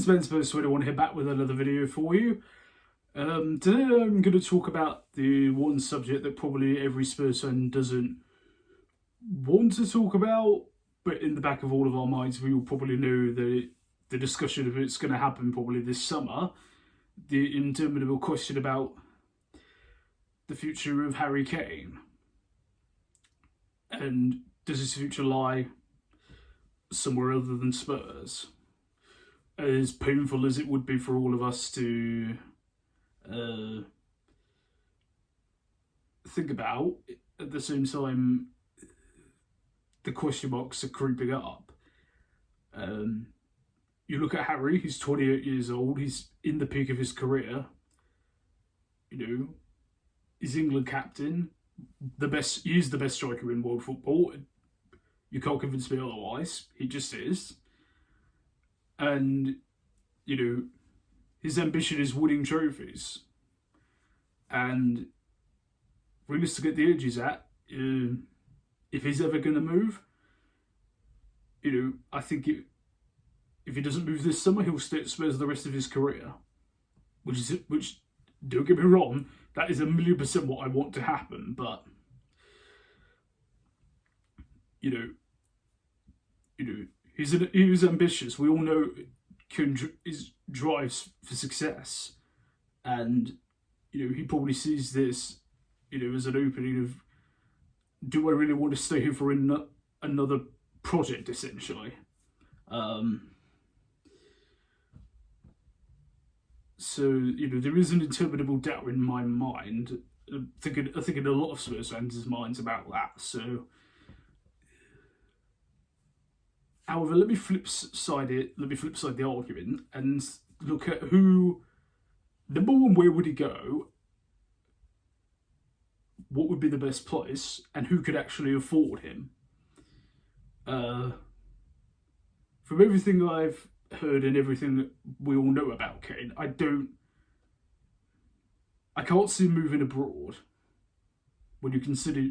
Spence Post 21 here, back with another video for you. Today I'm going to talk about the one subject that probably every Spurs fan doesn't want to talk about, but in the back of all of our minds we will probably know that the discussion of it's going to happen probably this summer. The interminable question about the future of Harry Kane. And does his future lie somewhere other than Spurs? As painful as it would be for all of us to think about, at the same time, the question marks are creeping up. You look at Harry, he's 28 years old, he's in the peak of his career. You know, he's England captain, he is the best striker in world football. You can't convince me otherwise, he just is. And, you know, his ambition is winning trophies. And realistically, at the age he's at, if he's ever going to move, you know, I think if he doesn't move this summer, he'll stay at Spurs the rest of his career. Which, don't get me wrong, that is 1,000,000% what I want to happen. But, you know, he was ambitious. We all know his drives for success, and you know he probably sees this, you know, as an opening of, do I really want to stay here for another project, essentially? So you know there is an interminable doubt in my mind. I think in a lot of Spurs fans' minds about that. So. However, let me flip side the argument and look at who, number one, where would he go? What would be the best place, and who could actually afford him? From everything I've heard and everything that we all know about Kane, I can't see him moving abroad. When you consider,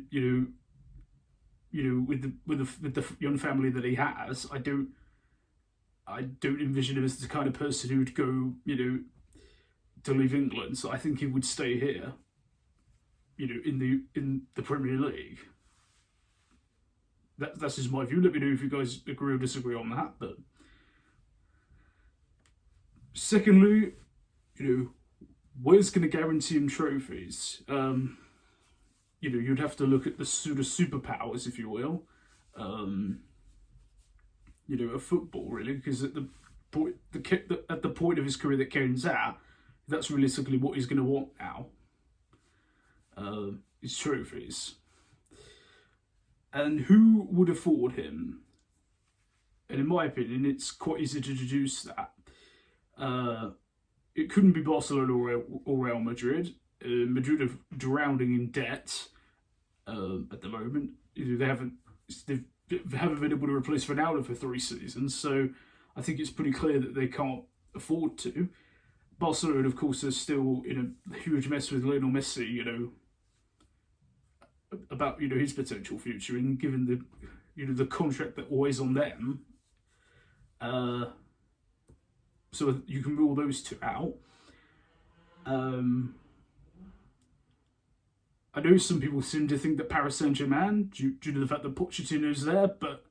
with the young family that he has, I don't envision him as the kind of person who would go, to leave England. So I think he would stay here, in the Premier League. That's just my view. Let me know if you guys agree or disagree on that. But secondly, where's going to guarantee him trophies? You'd have to look at the sort of superpowers, if you will, of football, really, because at the point of his career that Kane's at, that's realistically what he's going to want now. His trophies. And who would afford him? And in my opinion, it's quite easy to deduce that. It couldn't be Barcelona or Real Madrid. Madrid are drowning in debt at the moment. They haven't been able to replace Ronaldo for 3 seasons, so I think it's pretty clear that they can't afford to. Barcelona, of course, are still in a huge mess with Lionel Messi, about his potential future, and given the contract that weighs on them. So you can rule those two out. I know some people seem to think that Paris Saint-Germain, due to the fact that Pochettino's there, but,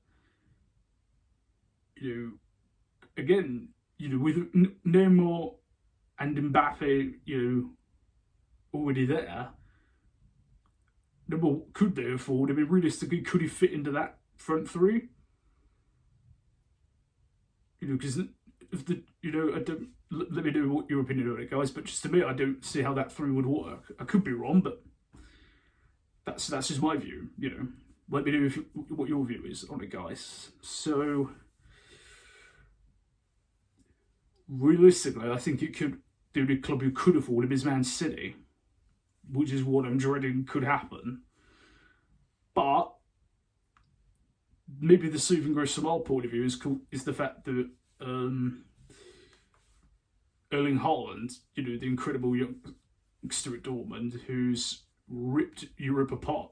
again, with Neymar and Mbappe, already there, could they afford him? I mean, realistically, could he fit into that front three? Because let me know what your opinion on it, guys, but just to me, I don't see how that three would work. I could be wrong, but that's just my view, Let me know what your view is on it, guys. So, realistically, I think the only club who could afford him is Man City, which is what I'm dreading could happen. But maybe the saving grace from our point of view is the fact that Erling Haaland, the incredible youngster at Dortmund, who's ripped Europe apart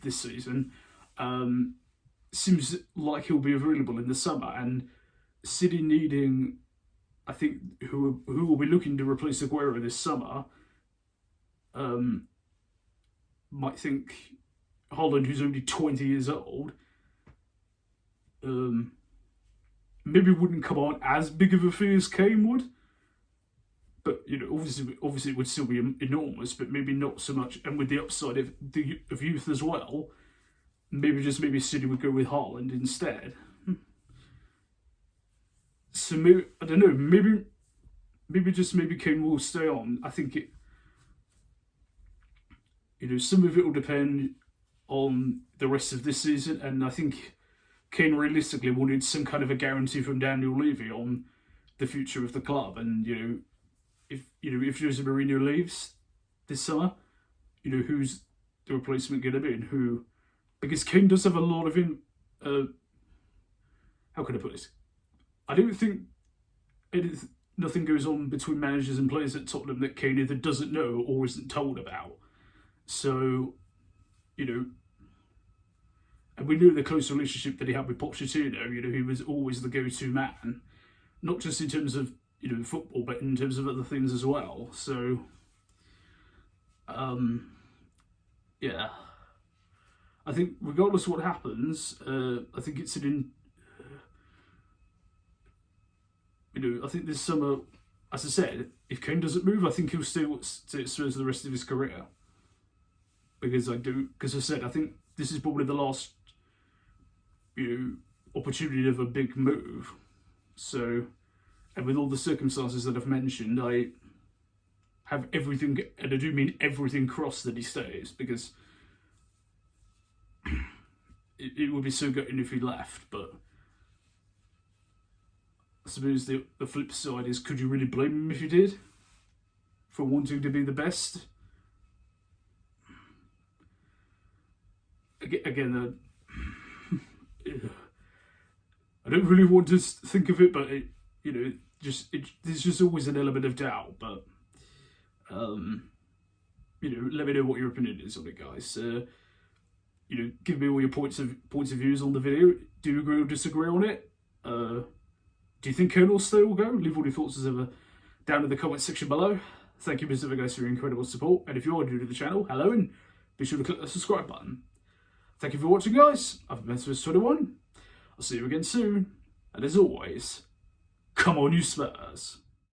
this season, seems like he'll be available in the summer, and City needing I think who will be looking to replace Aguero this summer might think Haaland, who's only 20 years old, maybe wouldn't come on as big of a fee as Kane would. But obviously it would still be enormous, but maybe not so much. And with the upside of youth as well, maybe City would go with Haaland instead. So maybe, I don't know. Maybe Kane will stay on. I think some of it will depend on the rest of this season, and I think Kane realistically wanted some kind of a guarantee from Daniel Levy on the future of the club, and if Jose Mourinho leaves this summer, who's the replacement going to be, and who, because Kane does have a lot of how can I put this? I don't think nothing goes on between managers and players at Tottenham that Kane either doesn't know or isn't told about. So, and we knew the close relationship that he had with Pochettino. He was always the go-to man, not just in terms of football, but in terms of other things as well. So, yeah, I think regardless of what happens, I think it's I think this summer, as I said, if Kane doesn't move, I think he'll stay at Spurs for the rest of his career. Because I said, I think this is probably the last, opportunity of a big move. So, and with all the circumstances that I've mentioned, I have everything, and I do mean everything, crossed that he stays, because it would be so gutting if he left. But I suppose the flip side is, could you really blame him if he did? For wanting to be the best? Again, I don't really want to think of it, but there's just always an element of doubt. But let me know what your opinion is on it, guys. Give me all your points of views on the video. Do you agree or disagree on it? Do you think Kane will stay or go? Leave all your thoughts as ever down in the comment section below. Thank you, Mr. guys, for your incredible support. And if you are new to the channel, hello, and be sure to click the subscribe button. Thank you for watching, guys. I've been Spurs21. I'll see you again soon. And as always, come on, you Spurs.